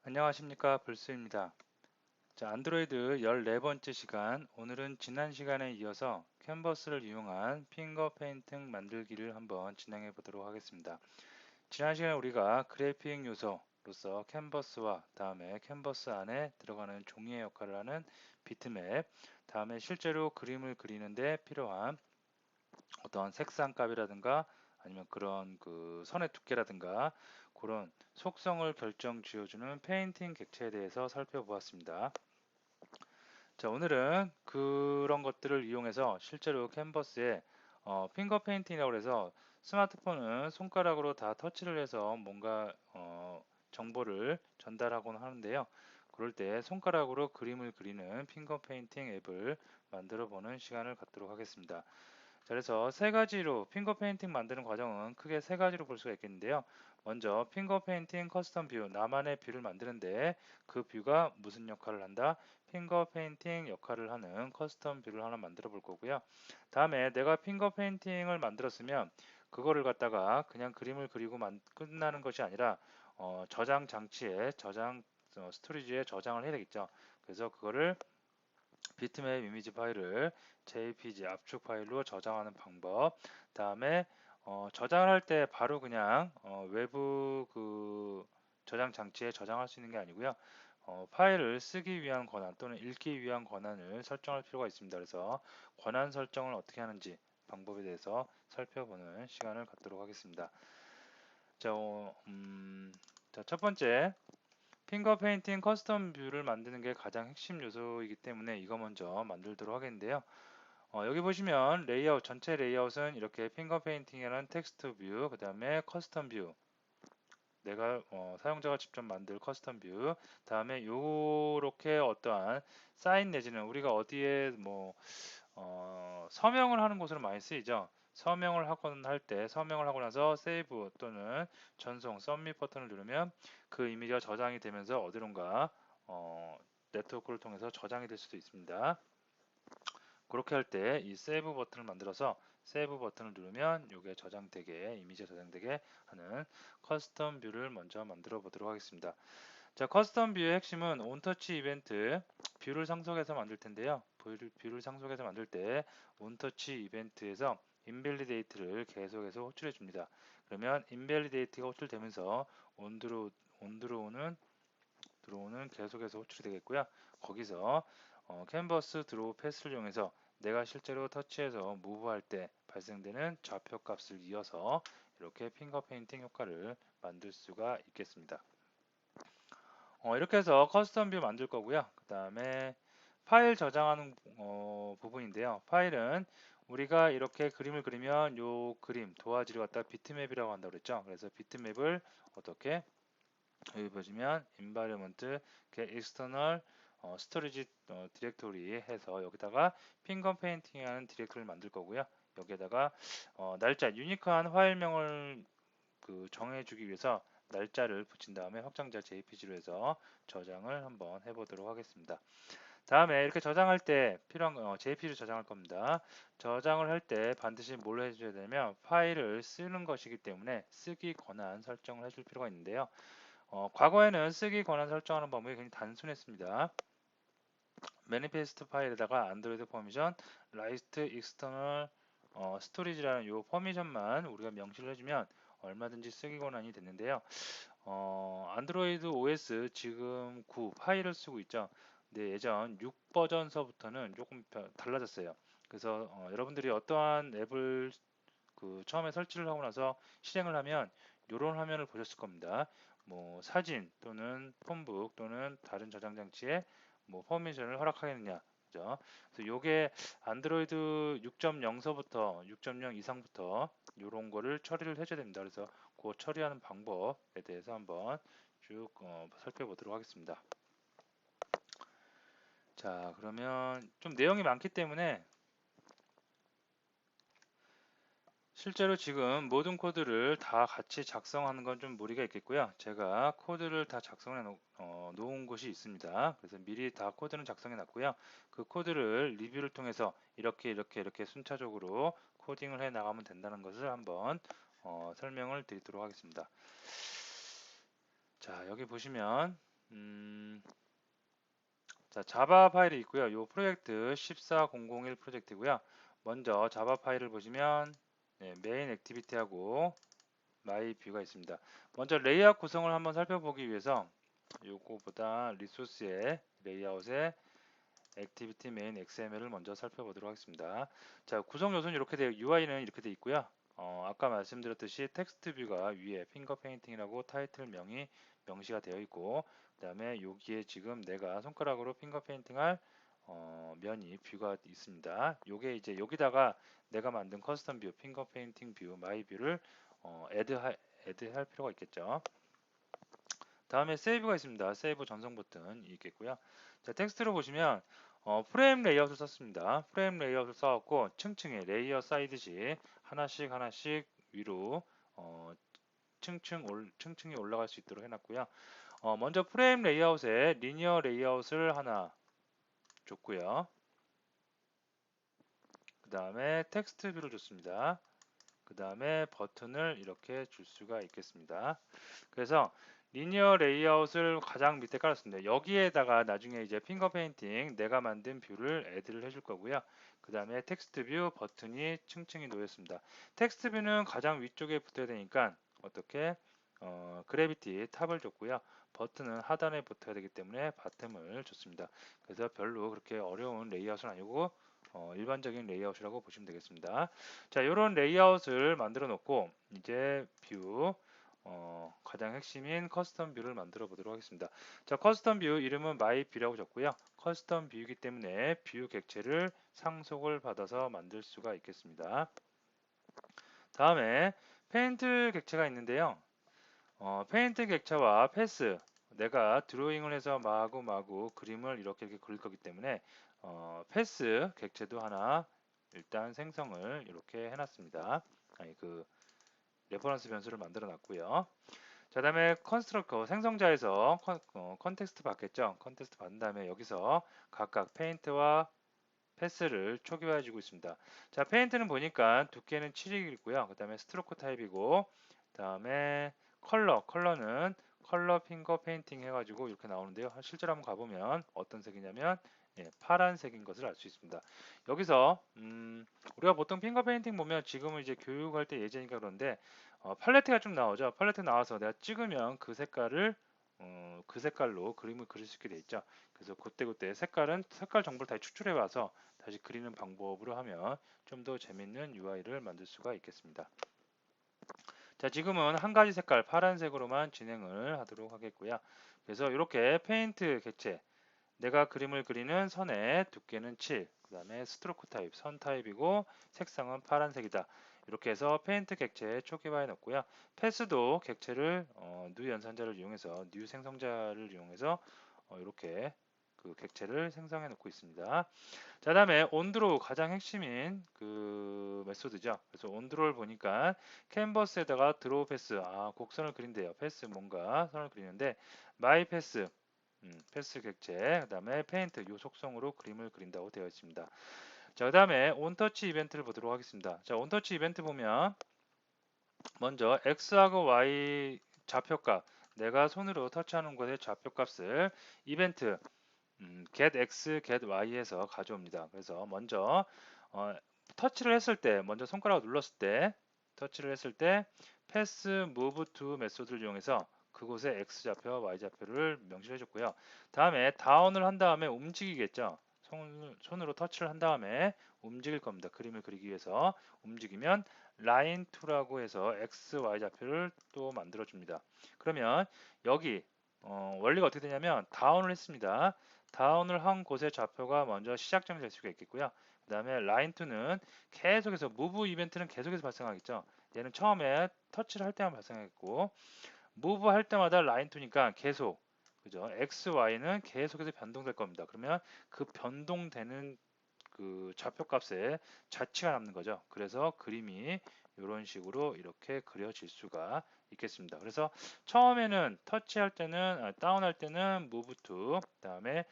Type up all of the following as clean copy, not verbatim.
안녕하십니까 불스입니다. 자, 안드로이드 14번째 시간, 오늘은 지난 시간에 이어서 캔버스를 이용한 핑거 페인팅 만들기를 한번 진행해 보도록 하겠습니다. 지난 시간에 우리가 그래픽 요소로서 캔버스와 다음에 캔버스 안에 들어가는 종이의 역할을 하는 비트맵, 다음에 실제로 그림을 그리는데 필요한 어떤 색상 값이라든가 아니면 그런 그 선의 두께라든가 그런 속성을 결정 지어주는 페인팅 객체에 대해서 살펴보았습니다. 자, 오늘은 그런 것들을 이용해서 실제로 캔버스에 핑거 페인팅이라고 해서 스마트폰은 손가락으로 다 터치를 해서 뭔가 정보를 전달하곤 하는데요. 그럴 때 손가락으로 그림을 그리는 핑거 페인팅 앱을 만들어 보는 시간을 갖도록 하겠습니다. 자, 그래서 세 가지로 핑거 페인팅 만드는 과정은 크게 세 가지로 볼 수가 있겠는데요. 먼저 핑거 페인팅 커스텀 뷰, 나만의 뷰를 만드는데 그 뷰가 무슨 역할을 한다? 핑거 페인팅 역할을 하는 커스텀 뷰를 하나 만들어 볼 거고요. 다음에 내가 핑거 페인팅을 만들었으면 그거를 갖다가 그냥 그림을 그리고 끝나는 것이 아니라 저장 장치에 스토리지에 저장을 해야 되겠죠. 그래서 그거를 비트맵 이미지 파일을 JPG 압축 파일로 저장하는 방법. 다음에 저장을 할 때 바로 그냥 외부 그 저장 장치에 저장할 수 있는 게 아니고요. 파일을 쓰기 위한 권한 또는 읽기 위한 권한을 설정할 필요가 있습니다. 그래서 권한 설정을 어떻게 하는지 방법에 대해서 살펴보는 시간을 갖도록 하겠습니다. 자, 첫 번째 핑거 페인팅 커스텀 뷰를 만드는 게 가장 핵심 요소이기 때문에 이거 먼저 만들도록 하겠는데요. 여기 보시면 레이아웃, 전체 레이아웃은 이렇게 핑거 페인팅이라는 텍스트 뷰, 그 다음에 커스텀 뷰, 내가 사용자가 직접 만들 커스텀 뷰, 다음에 요렇게 어떠한 사인 내지는 우리가 어디에 서명을 하는 곳으로 많이 쓰이죠. 서명을 하거나 할 때 서명을 하고 나서 세이브 또는 전송, 서밋 버튼을 누르면 그 이미지가 저장이 되면서 어디론가 네트워크를 통해서 저장이 될 수도 있습니다. 그렇게 할 때 이 세이브 버튼을 만들어서 세이브 버튼을 누르면 이게 저장되게 이미지가 저장되게 하는 커스텀 뷰를 먼저 만들어 보도록 하겠습니다. 자, 커스텀 뷰의 핵심은 온터치 이벤트 뷰를 상속해서 만들 텐데요. 뷰를 상속해서 만들 때 온터치 이벤트에서 인밸리데이트를 계속해서 호출해 줍니다. 그러면 인밸리데이트가 호출되면서 들어오는 계속해서 호출이 되겠고요. 거기서 캔버스 드로우 패스를 이용해서 내가 실제로 터치해서 무브할 때 발생되는 좌표 값을 이어서 이렇게 핑거 페인팅 효과를 만들 수가 있겠습니다. 이렇게 해서 커스텀 뷰 만들 거고요. 그 다음에 파일 저장하는 부분인데요. 파일은 우리가 이렇게 그림을 그리면 요 그림 도화지를 갖다 비트맵이라고 한다고 그랬죠. 그래서 비트맵을 어떻게 여기 보시면 environment get external storage 디렉토리 해서 여기다가 핑거 페인팅이라는 디렉토리를 만들 거고요. 여기에다가 날짜 유니크한 파일명을 정해주기 위해서 날짜를 붙인 다음에 확장자 JPG로 해서 저장을 한번 해보도록 하겠습니다. 다음에 이렇게 저장할 때 필요한 JPG로 저장할 겁니다. 저장을 할 때 반드시 뭘 해줘야 되냐면 파일을 쓰는 것이기 때문에 쓰기 권한 설정을 해줄 필요가 있는데요. 과거에는 쓰기 권한 설정하는 방법이 굉장히 단순했습니다. 매니페스트 파일에다가 안드로이드 퍼미션, 라이트 익스터널 스토리지라는 요 퍼미션만 우리가 명시를 해주면 얼마든지 쓰기 권한이 됐는데요. 안드로이드 OS 지금 9 파일을 쓰고 있죠. 근데 예전 6 버전서부터는 조금 달라졌어요. 그래서 여러분들이 어떠한 앱을 처음에 설치를 하고 나서 실행을 하면 이런 화면을 보셨을 겁니다. 뭐 사진 또는 폰북 또는 다른 저장 장치에 뭐 퍼미션을 허락하겠느냐. 그죠? 그래서 요게 안드로이드 6.0서부터 6.0 이상부터 이런 거를 처리를 해줘야 됩니다. 그래서 그 처리하는 방법에 대해서 한번 쭉 살펴보도록 하겠습니다. 자, 그러면 좀 내용이 많기 때문에 실제로 지금 모든 코드를 다 같이 작성하는 건 좀 무리가 있겠고요. 제가 코드를 다 작성해 놓은 곳이 있습니다. 그래서 미리 다 코드는 작성해 놨고요. 그 코드를 리뷰를 통해서 이렇게 순차적으로 코딩을 해 나가면 된다는 것을 한번 설명을 드리도록 하겠습니다. 자, 여기 보시면 자, 자바 파일이 있고요. 이 프로젝트 14001 프로젝트고요. 먼저 자바 파일을 보시면 메인 액티비티하고 마이 뷰가 있습니다. 먼저 레이아웃 구성을 한번 살펴보기 위해서 요거보다 리소스의 레이아웃의 액티비티 메인 XML을 먼저 살펴보도록 하겠습니다. 자, 구성 요소는 이렇게 되어 UI는 이렇게 되어 있고요. 아까 말씀드렸듯이 텍스트 뷰가 위에 핑거 페인팅이라고 타이틀명이 명시가 되어 있고, 그 다음에 여기에 지금 내가 손가락으로 핑거 페인팅할 면이 뷰가 있습니다. 요게 이제 여기다가 내가 만든 커스텀 뷰, 핑거 페인팅 뷰, 마이 뷰를 애드할 필요가 있겠죠. 다음에 세이브가 있습니다. 세이브 전송 버튼이 있겠고요. 자, 텍스트로 보시면 프레임 레이아웃을 썼습니다. 프레임 레이아웃을 써갖고 층층에 레이어 쌓이듯이 하나씩 하나씩 위로 층층이 올라갈 수 있도록 해놨고요. 먼저 프레임 레이아웃에 리니어 레이아웃을 하나 줬고요. 그 다음에 텍스트 뷰를 줬습니다. 그 다음에 버튼을 이렇게 줄 수가 있겠습니다. 그래서 리니어 레이아웃을 가장 밑에 깔았습니다. 여기에다가 나중에 이제 핑거 페인팅 내가 만든 뷰를 애드를 해줄 거고요. 그 다음에 텍스트 뷰 버튼이 층층이 놓였습니다. 텍스트 뷰는 가장 위쪽에 붙어야 되니까 어떻게 그래비티 탑을 줬고요. 버튼은 하단에 붙어야 되기 때문에 바텀을 줬습니다. 그래서 별로 그렇게 어려운 레이아웃은 아니고 일반적인 레이아웃이라고 보시면 되겠습니다. 자, 이런 레이아웃을 만들어 놓고 이제 뷰 가장 핵심인 커스텀 뷰를 만들어 보도록 하겠습니다. 자, 커스텀 뷰 이름은 마이 뷰라고 적고요. 커스텀 뷰이기 때문에 뷰 객체를 상속을 받아서 만들 수가 있겠습니다. 다음에 페인트 객체가 있는데요. 페인트 객체와 패스 내가 드로잉을 해서 마구마구 그림을 이렇게 그릴 거기 때문에 패스 객체도 하나 일단 생성을 이렇게 해놨습니다. 아니 그 레퍼런스 변수를 만들어 놨고요. 자, 다음에 컨스트럭터 생성자에서 컨텍스트 받겠죠. 컨텍스트 받은 다음에 여기서 각각 페인트와 패스를 초기화해 주고 있습니다. 자, 페인트는 보니까 두께는 7이고요. 그 다음에 스트로크 타입이고, 그 다음에 컬러는 컬러 핑거 페인팅 해가지고 이렇게 나오는데요. 실제로 한번 가보면 어떤 색이냐면 파란색인 것을 알 수 있습니다. 여기서 우리가 보통 핑거 페인팅 보면 지금은 이제 교육할 때 예제니까 그런데 팔레트가 좀 나오죠. 팔레트 나와서 내가 찍으면 그 색깔을 그 색깔로 그림을 그릴 수 있게 돼 있죠. 그래서 그때 색깔 정보를 다시 추출해 와서 다시 그리는 방법으로 하면 좀 더 재밌는 UI를 만들 수가 있겠습니다. 자, 지금은 한 가지 색깔 파란색으로만 진행을 하도록 하겠고요. 그래서 이렇게 페인트 객체 내가 그림을 그리는 선의 두께는 7, 그 다음에 스트로크 타입, 선 타입이고 색상은 파란색이다. 이렇게 해서 페인트 객체에 초기화해 놓고요. 패스도 객체를 뉴 연산자를 이용해서 뉴 생성자를 이용해서 이렇게 그 객체를 생성해 놓고 있습니다. 자, 다음에 온드로우 가장 핵심인 그 메소드죠. 그래서 온드로우를 보니까 캔버스에다가 드로우 패스, 곡선을 그린대요. 패스 뭔가 선을 그리는데 마이 패스, 패스 객체, 그 다음에 페인트 요 속성으로 그림을 그린다고 되어 있습니다. 자, 그 다음에 온터치 이벤트를 보도록 하겠습니다. 자, 온터치 이벤트 보면 먼저 x하고 y 좌표값, 내가 손으로 터치하는 곳의 좌표값을 이벤트 get x, get y에서 가져옵니다. 그래서 먼저 터치를 했을 때, 먼저 손가락을 눌렀을 때, 터치를 했을 때 pass, move to 메소드를 이용해서 그곳에 x 좌표와 y 좌표를 명시해 줬고요. 다음에 다운을 한 다음에 움직이겠죠. 손으로 터치를 한 다음에 움직일 겁니다. 그림을 그리기 위해서 움직이면 line 2라고 해서 x, y 좌표를 또 만들어 줍니다. 그러면 여기 원리가 어떻게 되냐면 다운을 했습니다. 다운을 한 곳의 좌표가 먼저 시작점이 될 수가 있겠고요. 그 다음에 라인 2는 계속해서 무브 이벤트는 계속해서 발생하겠죠. 얘는 처음에 터치를 할 때만 발생하겠고 무브 할 때마다 라인 2니까 계속 그죠? X, Y는 계속해서 변동될 겁니다. 그러면 그 변동되는 그 좌표 값에 좌치가 남는 거죠. 그래서 그림이 이런 식으로 이렇게 그려질 수가 있겠습니다. 그래서 처음에는 터치할 때는 다운할 때는 move to 그다음에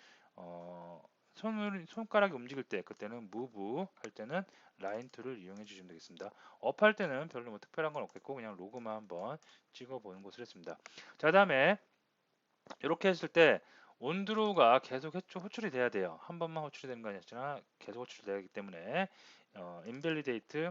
손가락이 움직일 때 그때는 move 할 때는 line to를 이용해 주시면 되겠습니다. 업 할 때는 별로 뭐 특별한 건 없겠고 그냥 로그만 한번 찍어 보는 것을 했습니다. 자, 다음에 이렇게 했을 때 온드로우가 계속 호출이 돼야 돼요. 한 번만 호출이 되는 거 아니라 계속 호출이 돼야 하기 때문에 invalidate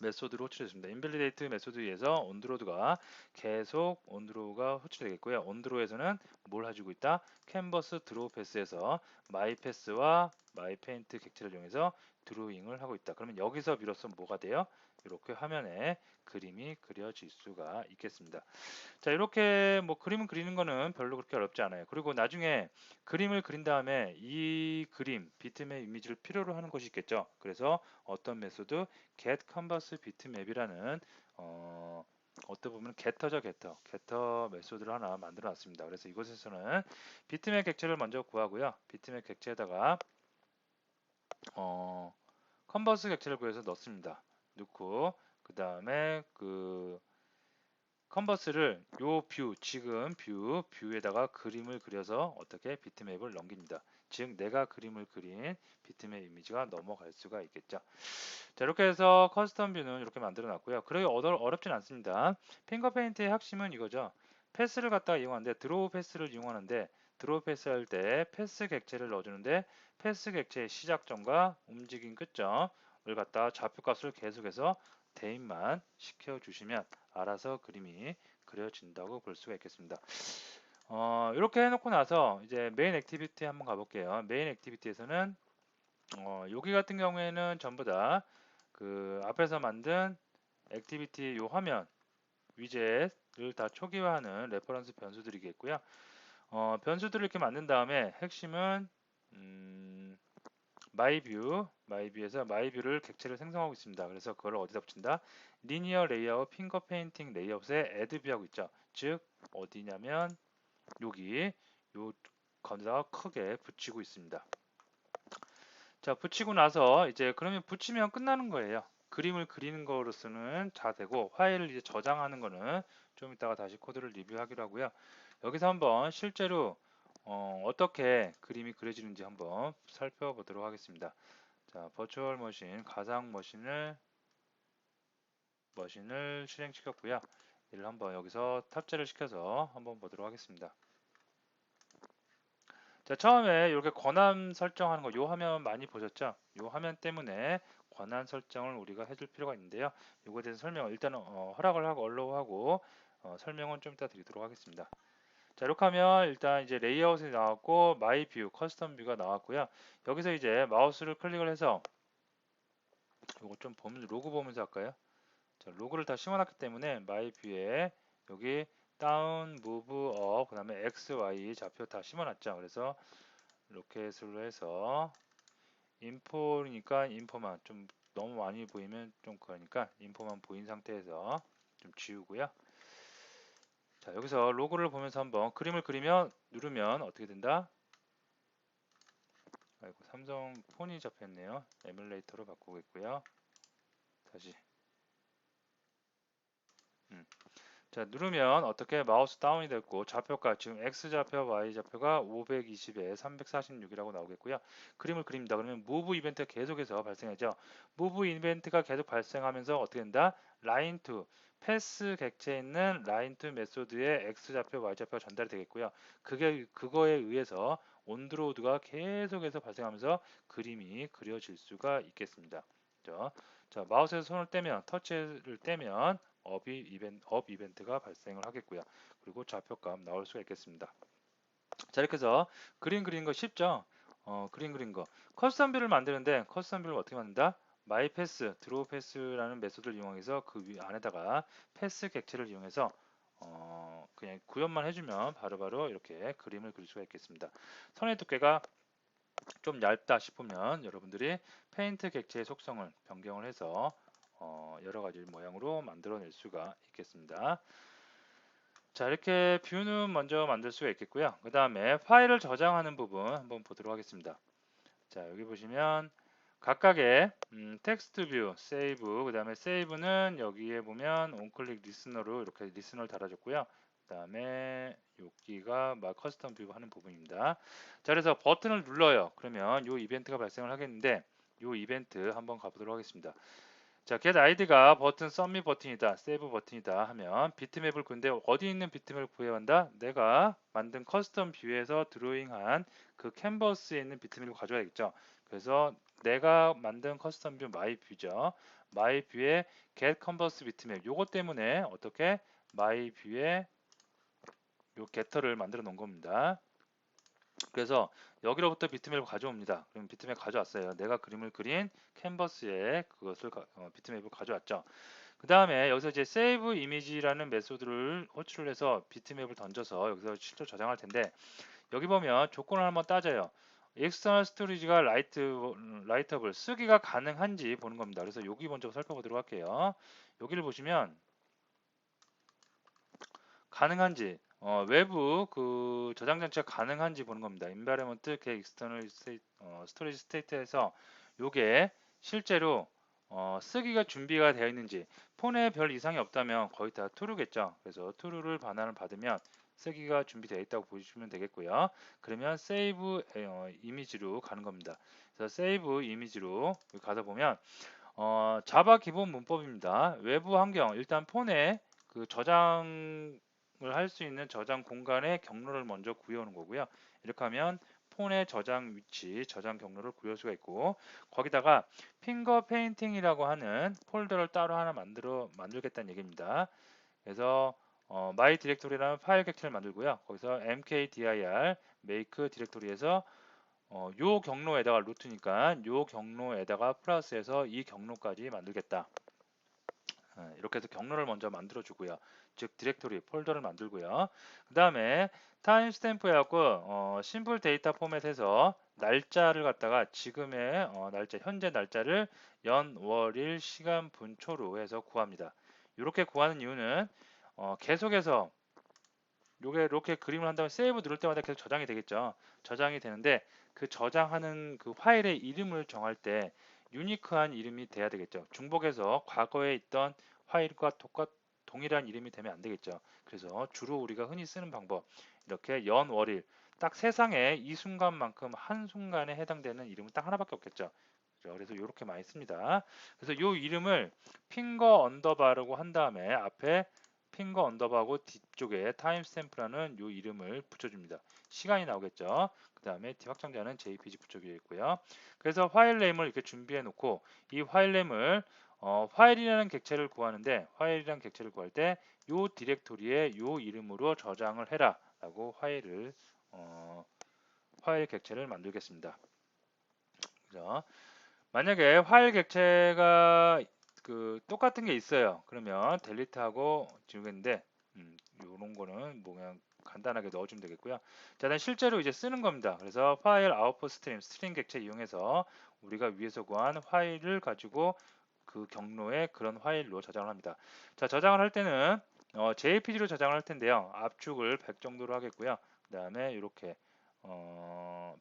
메소드로 호출했습니다. 인밸리데이트 메소드에 의해서 온드로드가 계속 온드로우가 호출되겠고요. 온드로우에서는 뭘 가지고 있다? 캔버스 드로우 패스에서 마이 패스와 마이 페인트 객체를 이용해서 드로잉을 하고 있다. 그러면 여기서 비로소 뭐가 돼요? 이렇게 화면에 그림이 그려질 수가 있겠습니다. 자, 이렇게 뭐 그림을 그리는 거는 별로 그렇게 어렵지 않아요. 그리고 나중에 그림을 그린 다음에 이 그림, 비트맵 이미지를 필요로 하는 것이 있겠죠. 그래서 어떤 메소드, get canvas bitmap이라는 어떻게 보면 게터 메소드를 하나 만들어 놨습니다. 그래서 이곳에서는 비트맵 객체를 먼저 구하고요. 비트맵 객체에다가 컨버스 객체를 구해서 넣습니다. 넣고 그 다음에 컨버스를 요 지금 뷰에다가 그림을 그려서 어떻게 비트맵을 넘깁니다. 즉 내가 그림을 그린 비트맵 이미지가 넘어갈 수가 있겠죠. 자, 이렇게 해서 커스텀 뷰는 이렇게 만들어 놨고요. 그러기 어렵진 않습니다. 핑거 페인트의 핵심은 이거죠. 패스를 갖다가 이용하는데 드로우 패스를 이용하는데 드로우 패스 할 때 패스 객체를 넣어주는데 패스 객체의 시작점과 움직임 끝점을 갖다가 좌표값을 계속해서 대입만 시켜주시면 알아서 그림이 그려진다고 볼 수가 있겠습니다. 이렇게 해놓고 나서 이제 메인 액티비티 한번 가볼게요. 메인 액티비티에서는 여기 같은 경우에는 전부 다 그 앞에서 만든 액티비티 요 화면 위젯을 다 초기화하는 레퍼런스 변수들이겠고요. 변수들을 이렇게 만든 다음에 핵심은 마이뷰에서 마이뷰를 객체를 생성하고 있습니다. 그래서 그걸 어디다 붙인다? 리니어 레이아웃 핑거 페인팅 레이아웃에 애드뷰하고 있죠. 즉 어디냐면 여기 요 거기다가 크게 붙이고 있습니다. 자, 붙이고 나서 이제 그러면 붙이면 끝나는 거예요. 그림을 그리는 거로서는 다 되고 파일을 이제 저장하는 거는 좀 이따가 다시 코드를 리뷰하기로 하고요. 여기서 한번 실제로 떻게 그림이 그려지는지 한번 살펴보도록 하겠습니다. 자, 버추얼 머신, 가상 머신을 실행시켰고요. 이를 한번 여기서 탑재를 시켜서 한번 보도록 하겠습니다. 자, 처음에 이렇게 권한 설정하는 거, 요 화면 많이 보셨죠? 요 화면 때문에 권한 설정을 우리가 해줄 필요가 있는데요. 요거에 대해서 설명을 일단 허락을 하고 얼로우하고 설명은 좀 이따 드리도록 하겠습니다. 자, 이렇게 하면 일단 이제 레이아웃이 나왔고 마이 뷰, 커스텀 뷰가 나왔고요. 여기서 이제 마우스를 클릭을 해서 요거 좀 보면 로그 보면서 할까요? 자, 로그를 다 심어놨기 때문에 마이 뷰에 여기 다운, 무브, 업, 그 다음에 X, Y 좌표 다 심어놨죠. 그래서 로켓으로 해서 인포니까 인포만 좀 너무 많이 보이면 좀 그러니까 인포만 보인 상태에서 좀 지우고요. 자, 여기서 로고를 보면서 한번 그림을 그리면 누르면 어떻게 된다? 아이고, 삼성 폰이 잡혔네요. 에뮬레이터로 바꾸겠고요. 다시. 자, 누르면 어떻게 마우스 다운이 됐고 좌표가 지금 X좌표, Y좌표가 520에 346이라고 나오겠고요. 그림을 그립니다. 그러면 move 이벤트가 계속해서 발생하죠. move 이벤트가 계속 발생하면서 어떻게 된다? line to 패스 객체에 있는 line to 메소드의 X좌표, Y좌표가 전달이 되겠고요. 그거에 의해서 온드로우드가 계속해서 발생하면서 그림이 그려질 수가 있겠습니다. 그죠? 자, 마우스에서 손을 떼면 터치를 떼면 업 이벤트가 발생을 하겠고요. 그리고 좌표값 나올 수가 있겠습니다. 자, 이렇게 해서 그림 그리는 거 쉽죠? 그림 그린 거. 커스텀 뷰를 만드는데 커스텀 뷰를 어떻게 만든다? 마이 패스, 드로우 패스라는 메소드를 이용해서 그 안에다가 패스 객체를 이용해서 그냥 구현만 해주면 바로바로 이렇게 그림을 그릴 수가 있겠습니다. 선의 두께가 좀 얇다 싶으면 여러분들이 페인트 객체의 속성을 변경을 해서 여러 가지 모양으로 만들어낼 수가 있겠습니다. 자, 이렇게 뷰는 먼저 만들 수가 있겠고요. 그 다음에 파일을 저장하는 부분 한번 보도록 하겠습니다. 자, 여기 보시면 각각의 텍스트 뷰, 세이브, 그 다음에 세이브는 여기에 보면 온클릭 리스너로 이렇게 리스너를 달아줬고요. 그 다음에 여기가 커스텀 뷰 하는 부분입니다. 자, 그래서 버튼을 눌러요. 그러면 이 이벤트가 발생을 하겠는데 이 이벤트 한번 가보도록 하겠습니다. 자, get id가 버튼 submit 버튼이다, save 버튼이다 하면 비트맵을 근데 어디 있는 비트맵을 구해야 한다? 내가 만든 커스텀 뷰에서 드로잉한 그 캔버스에 있는 비트맵을 가져와야겠죠. 그래서 내가 만든 커스텀 뷰 마이 뷰죠. 마이 뷰에 get canvas 비트맵 요것 때문에 어떻게 마이 뷰에 요 게터를 만들어 놓은 겁니다. 그래서 여기로부터 비트맵을 가져옵니다. 그럼 비트맵 가져왔어요. 내가 그림을 그린 캔버스에 그것을 비트맵을 가져왔죠. 그 다음에 여기서 이제 save image라는 메소드를 호출을 해서 비트맵을 던져서 여기서 실제로 저장할 텐데 여기 보면 조건을 한번 따져요. external storage가 writeable 쓰기가 가능한지 보는 겁니다. 그래서 여기 먼저 살펴보도록 할게요. 여기를 보시면 가능한지 외부 그 저장 장치가 가능한지 보는 겁니다. environment get external storage state에서 요게 실제로 쓰기가 준비가 되어 있는지 폰에 별 이상이 없다면 거의 다 true겠죠. 그래서 true를 반환을 받으면 쓰기가 준비되어 있다고 보시면 되겠고요. 그러면 save image로 가는 겁니다. 그래서 save image로 가다 보면 자바 기본 문법입니다. 외부 환경 일단 폰에 그 저장을 할 수 있는 저장 공간의 경로를 먼저 구해오는 거고요. 이렇게 하면 폰의 저장 위치, 저장 경로를 구할 수가 있고 거기다가 핑거 페인팅이라고 하는 폴더를 따로 하나 만들겠다는 얘기입니다. 그래서 my 디렉토리라는 파일 객체를 만들고요. 거기서 mkdir make 디렉토리에서 요 경로에다가 루트니까 요 경로에다가 플러스해서 이 경로까지 만들겠다. 이렇게 해서 경로를 먼저 만들어 주고요. 즉 디렉토리 폴더를 만들고요. 그 다음에 타임 스탬프에 갖고 심플 데이터 포맷에서 날짜를 갖다가 지금의 날짜 현재 날짜를 연, 월, 일, 시간, 분, 초로 해서 구합니다. 이렇게 구하는 이유는 계속해서 요게 이렇게 그림을 한 다음에 세이브 누를 때마다 계속 저장이 되겠죠. 저장이 되는데 그 저장하는 그 파일의 이름을 정할 때 유니크한 이름이 돼야 되겠죠. 중복해서 과거에 있던 파일과 동일한 이름이 되면 안 되겠죠. 그래서 주로 우리가 흔히 쓰는 방법 이렇게 연, 월일 딱 세상에 이 순간만큼 한 순간에 해당되는 이름은 딱 하나밖에 없겠죠. 그래서 이렇게 많이 씁니다. 그래서 이 이름을 핑거 언더바라고 한 다음에 앞에 핑거 언더바하고 뒤쪽에 타임스탬프라는 이 이름을 붙여줍니다. 시간이 나오겠죠. 그 다음에 확장자는 JPG 붙여주겠고요. 그래서 파일 네임을 이렇게 준비해 놓고 이 파일 네임을 파일이라는 객체를 구하는데 파일이라는 객체를 구할 때 이 디렉토리에 이 이름으로 저장을 해라 라고 파일 객체를 만들겠습니다. 그죠? 만약에 파일 객체가 그 똑같은 게 있어요. 그러면 델리트하고 지우겠는데 이런 거는 뭐 그냥 간단하게 넣어주면 되겠고요. 자, 난 실제로 이제 쓰는 겁니다. 그래서 파일 아웃풋 스트림 객체 이용해서 우리가 위에서 구한 파일을 가지고 그 경로에 그런 파일로 저장을 합니다. 자, 저장을 할 때는 JPG로 저장을 할 텐데요. 압축을 100 정도로 하겠고요. 그 다음에 이렇게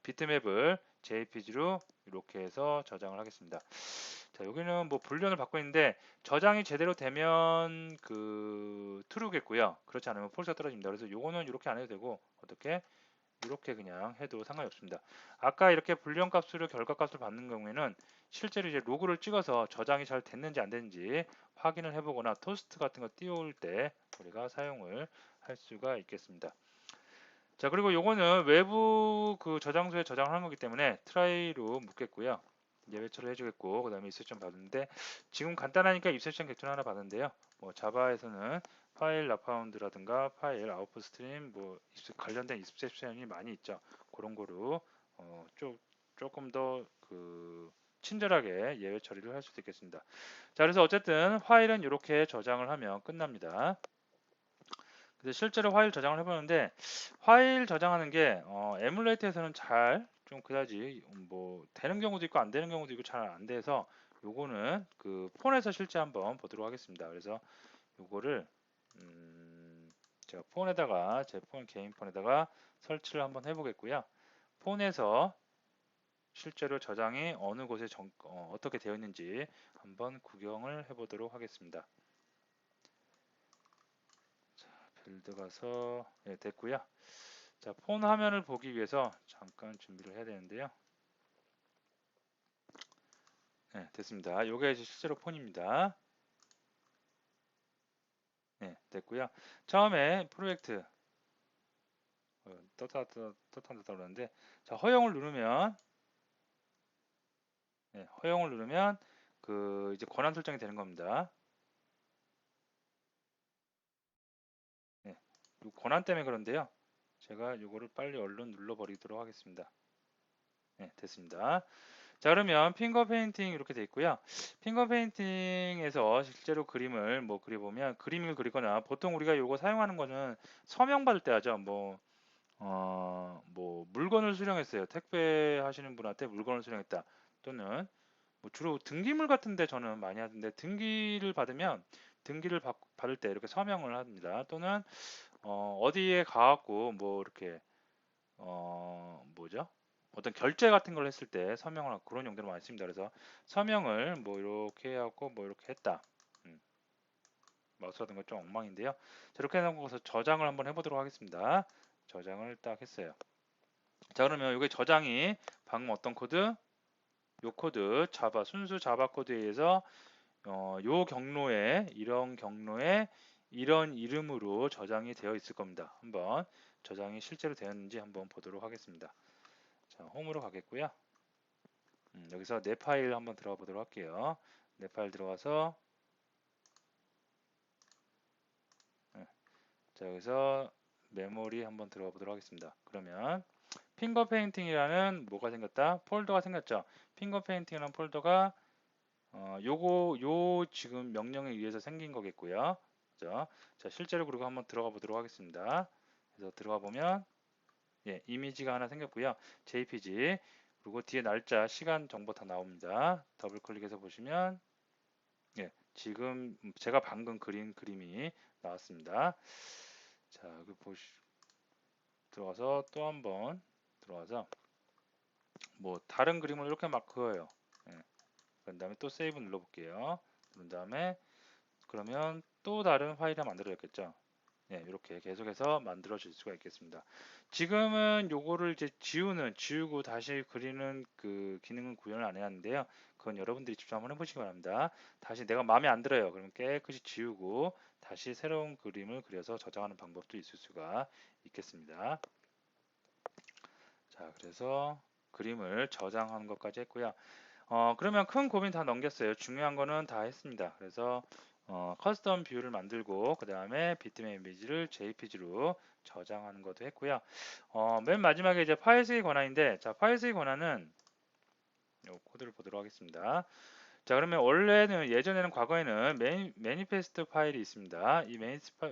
비트맵을 JPG로 이렇게 해서 저장을 하겠습니다. 자, 여기는 뭐 불륜을 받고 있는데 저장이 제대로 되면 그 true겠고요. 그렇지 않으면 false가 떨어집니다. 그래서 요거는 이렇게 안 해도 되고 어떻게 이렇게 그냥 해도 상관이 없습니다. 아까 이렇게 불륜 값으로 결과 값을 받는 경우에는 실제로 이제 로그를 찍어서 저장이 잘 됐는지 안 됐는지 확인을 해보거나 토스트 같은 거 띄워올 때 우리가 사용을 할 수가 있겠습니다. 자, 그리고 요거는 외부 그 저장소에 저장을 하는 거기 때문에 트라이로 묶겠고요. 예외 처리를 해주겠고, 그 다음에 입세션 받는데, 지금 간단하니까 입세션 객체를 하나 받는데요. 뭐, 자바에서는 파일 라파운드라든가 파일 아웃풋 스트림, 뭐, 관련된 입세션이 많이 있죠. 그런 거로, 조금 더 그, 친절하게 예외 처리를 할 수도 있겠습니다. 자, 그래서 어쨌든 파일은 이렇게 저장을 하면 끝납니다. 그래서 실제로 파일 저장을 해보는데 파일 저장하는 게 에뮬레이터에서는 잘 좀 그다지 뭐 되는 경우도 있고 안 되는 경우도 있고 잘 안 돼서 요거는 그 폰에서 실제 한번 보도록 하겠습니다. 그래서 요거를 제가 폰에다가 제 폰 개인 폰에다가 설치를 한번 해보겠고요. 폰에서 실제로 저장이 어느 곳에 어떻게 되어 있는지 한번 구경을 해보도록 하겠습니다. 빌드 가서 됐고요. 자, 폰 화면을 보기 위해서 잠깐 준비를 해야 되는데요. 네, 됐습니다. 요게 실제로 폰입니다. 네, 됐고요. 처음에 프로젝트 떴다 그러는데, 자, 허용을 누르면, 네, 허용을 누르면 그 이제 권한 설정이 되는 겁니다. 네, 요 권한 때문에 그런데요. 제가 요거를 빨리 얼른 눌러버리도록 하겠습니다. 네, 됐습니다. 자, 그러면 핑거 페인팅 이렇게 돼 있고요. 핑거 페인팅에서 실제로 그림을 뭐 그려보면 그림을 그리거나 보통 우리가 요거 사용하는 거는 서명 받을 때 하죠. 뭐 물건을 수령했어요. 택배 하시는 분한테 물건을 수령했다. 또는 뭐 주로 등기물 같은데 저는 많이 하던데 등기를 받으면 등기를 받을 때 이렇게 서명을 합니다. 또는 어디에 가갖고 뭐 이렇게 뭐죠? 어떤 결제 같은 걸 했을 때 서명을 하고 그런 용도로 많이 씁니다. 그래서 서명을 뭐 이렇게 하고 뭐 이렇게 했다. 음, 마우스 같은 거 좀 엉망인데요. 자, 이렇게 해놓고서 저장을 한번 해보도록 하겠습니다. 저장을 딱 했어요. 자, 그러면 이게 저장이 방금 어떤 코드? 요 코드 자바 순수 자바 코드에 의해서 요 경로에 이런 경로에 이런 이름으로 저장이 되어 있을 겁니다. 한번 저장이 실제로 되었는지 한번 보도록 하겠습니다. 자, 홈으로 가겠고요. 여기서 내 파일 한번 들어가 보도록 할게요. 내 파일 들어가서 예, 자, 여기서 메모리 한번 들어가 보도록 하겠습니다. 그러면 핑거 페인팅이라는 뭐가 생겼다? 폴더가 생겼죠. 핑거 페인팅이라는 폴더가 요 지금 명령에 의해서 생긴 거겠고요. 그죠? 자, 실제로 그리고 한번 들어가 보도록 하겠습니다. 그래서 들어가 보면 예, 이미지가 하나 생겼고요. JPG 그리고 뒤에 날짜, 시간 정보 다 나옵니다. 더블 클릭해서 보시면 예, 지금 제가 방금 그린 그림이 나왔습니다. 자, 여기 들어가서 또 한번 들어가서 뭐 다른 그림을 이렇게 막 그어요. 예, 그런 다음에 또 세이브 눌러볼게요. 그런 다음에 그러면 또 다른 파일이 만들어졌겠죠. 예, 이렇게 계속해서 만들어질 수가 있겠습니다. 지금은 요거를 이제 지우고 다시 그리는 그 기능은 구현을 안 해놨는데요. 그건 여러분들이 직접 한번 해보시기 바랍니다. 다시 내가 마음에 안 들어요. 그러면 깨끗이 지우고 다시 새로운 그림을 그려서 저장하는 방법도 있을 수가 있겠습니다. 자, 그래서 그림을 저장하는 것까지 했고요. 그러면 큰 고민 다 넘겼어요. 중요한 거는 다 했습니다. 그래서 커스텀 뷰를 만들고 그 다음에 비트맵 이미지를 JPG로 저장하는 것도 했고요. 맨 마지막에 이제 파일 쓰기 권한인데, 자, 파일 쓰기 권한은 요 코드를 보도록 하겠습니다. 자, 그러면 원래는 예전에는 과거에는 매니페스트 파일이 있습니다. 이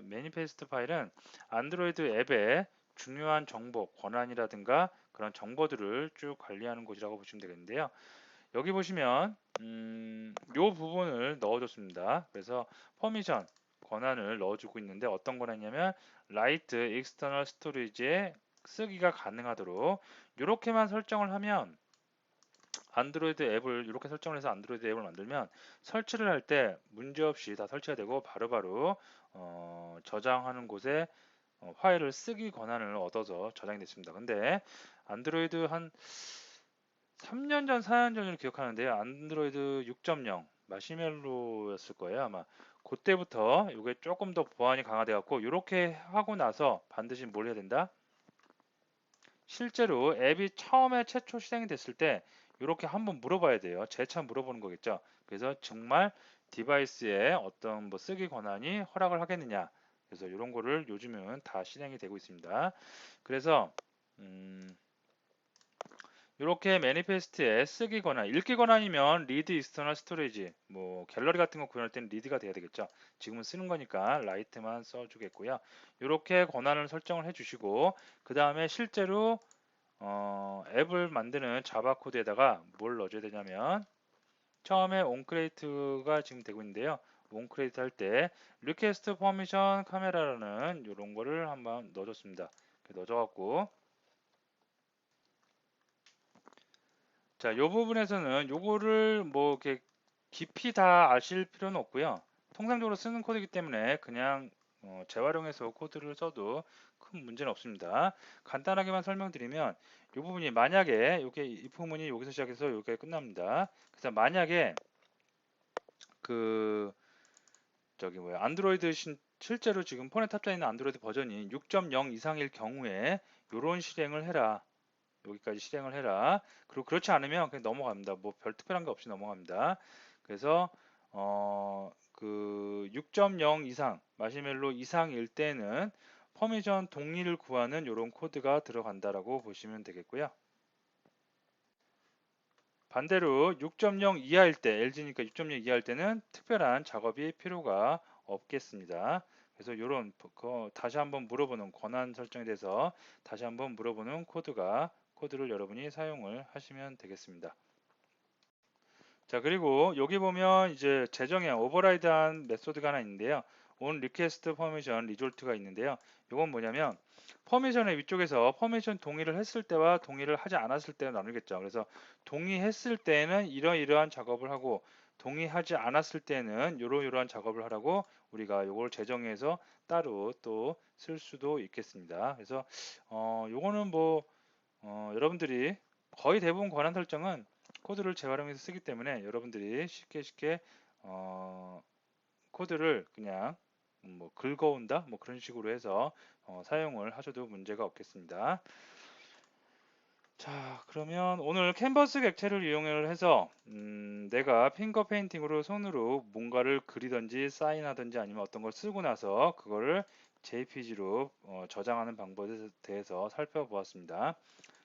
매니페스트 파일은 안드로이드 앱의 중요한 정보, 권한이라든가 그런 정보들을 쭉 관리하는 곳이라고 보시면 되겠는데요. 여기 보시면 요 부분을 넣어줬습니다. 그래서 퍼미션 권한을 넣어주고 있는데 어떤 권한이냐면 라이트 익스터널 스토리지에 쓰기가 가능하도록 이렇게만 설정을 하면 안드로이드 앱을 이렇게 설정을 해서 안드로이드 앱을 만들면 설치를 할 때 문제없이 다 설치가 되고 바로바로 저장하는 곳에 파일을 쓰기 권한을 얻어서 저장이 됐습니다. 근데 안드로이드 한 3년 전, 4년 전을 기억하는데요. 안드로이드 6.0 마시멜로였을 거예요. 아마 그때부터 이게 조금 더 보안이 강화돼 갖고 이렇게 하고 나서 반드시 뭘 해야 된다? 실제로 앱이 처음에 최초 시행이 됐을 때 이렇게 한번 물어봐야 돼요. 재차 물어보는 거겠죠. 그래서 정말 디바이스에 어떤 뭐 쓰기 권한이 허락을 하겠느냐. 그래서 이런 거를 요즘은 다 실행이 되고 있습니다. 그래서 이렇게 매니페스트에 쓰기 권한, 읽기 권한이면 리드 익스터널 스토리지, 뭐 갤러리 같은 거 구현할 때는 리드가 돼야 되겠죠. 지금은 쓰는 거니까 라이트만 써주겠고요. 이렇게 권한을 설정을 해주시고 그 다음에 실제로 앱을 만드는 자바 코드에다가 뭘 넣어줘야 되냐면 처음에 온크레이트가 지금 되고 있는데요. 온크레이트 할 때 리퀘스트 퍼미션 카메라라는 이런 거를 한번 넣어줬습니다. 넣어줘갖고 자, 이 부분에서는 요거를 뭐 이렇게 깊이 다 아실 필요는 없고요. 통상적으로 쓰는 코드이기 때문에 그냥 재활용해서 코드를 써도 큰 문제는 없습니다. 간단하게만 설명드리면 이 부분이 만약에 이게 if문이 여기서 시작해서 여기까지 끝납니다. 그래서 만약에 그 저기 뭐야 안드로이드 실제로 지금 폰에 탑재해 있는 안드로이드 버전이 6.0 이상일 경우에 이런 실행을 해라. 여기까지 실행을 해라. 그리고 그렇지 않으면 그냥 넘어갑니다. 뭐 별 특별한 게 없이 넘어갑니다. 그래서 그 6.0 이상 마시멜로 이상일 때는 퍼미션 동의를 구하는 이런 코드가 들어간다라고 보시면 되겠고요. 반대로 6.0 이하일 때, LG니까 6.0 이하일 때는 특별한 작업이 필요가 없겠습니다. 그래서 이런 다시 한번 물어보는 권한 설정에 대해서 다시 한번 물어보는 코드를 여러분이 사용을 하시면 되겠습니다. 자, 그리고 여기 보면 이제 재정에 오버라이드한 메소드가 하나 있는데요. on request permission result가 있는데요. 이건 뭐냐면 퍼미션의 위쪽에서 퍼미션 동의를 했을 때와 동의를 하지 않았을 때가 나누겠죠. 그래서 동의했을 때는 이러이러한 작업을 하고 동의하지 않았을 때는 이러이러한 작업을 하라고 우리가 이걸 재정해서 따로 또 쓸 수도 있겠습니다. 그래서 요거는 뭐 여러분들이 거의 대부분 권한 설정은 코드를 재활용해서 쓰기 때문에 여러분들이 쉽게 코드를 그냥 뭐 긁어온다 뭐 그런 식으로 해서 사용을 하셔도 문제가 없겠습니다. 자, 그러면 오늘 캔버스 객체를 이용을 해서 내가 핑거 페인팅으로 손으로 뭔가를 그리든지 사인하든지 아니면 어떤 걸 쓰고 나서 그거를 JPG로 저장하는 방법에 대해서 살펴보았습니다.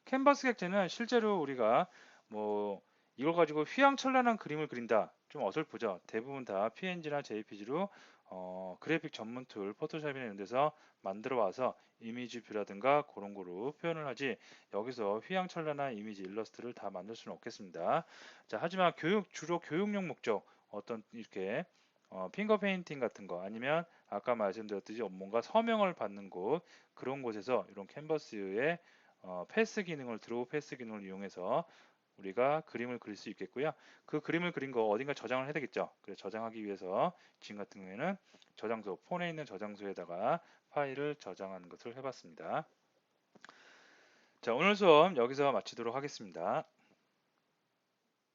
캔버스 객체는 실제로 우리가 뭐 이걸 가지고 휘황찬란한 그림을 그린다 좀 어설프죠. 대부분 다 PNG나 JPG로 그래픽 전문 툴 포토샵이나 이런 데서 만들어 와서 이미지 뷰라든가 그런 거로 표현을 하지 여기서 휘황찬란한 이미지 일러스트를 다 만들 수는 없겠습니다. 자, 하지만 주로 교육용 목적 어떤 이렇게 핑거 페인팅 같은 거 아니면 아까 말씀드렸듯이 뭔가 서명을 받는 곳 그런 곳에서 이런 캔버스에 패스 기능을 드로우 패스 기능을 이용해서 우리가 그림을 그릴 수 있겠고요. 그 그림을 그린 거 어딘가 저장을 해야 되겠죠. 그래서 저장하기 위해서 지금 같은 경우에는 저장소, 폰에 있는 저장소에다가 파일을 저장하는 것을 해봤습니다. 자, 오늘 수업 여기서 마치도록 하겠습니다.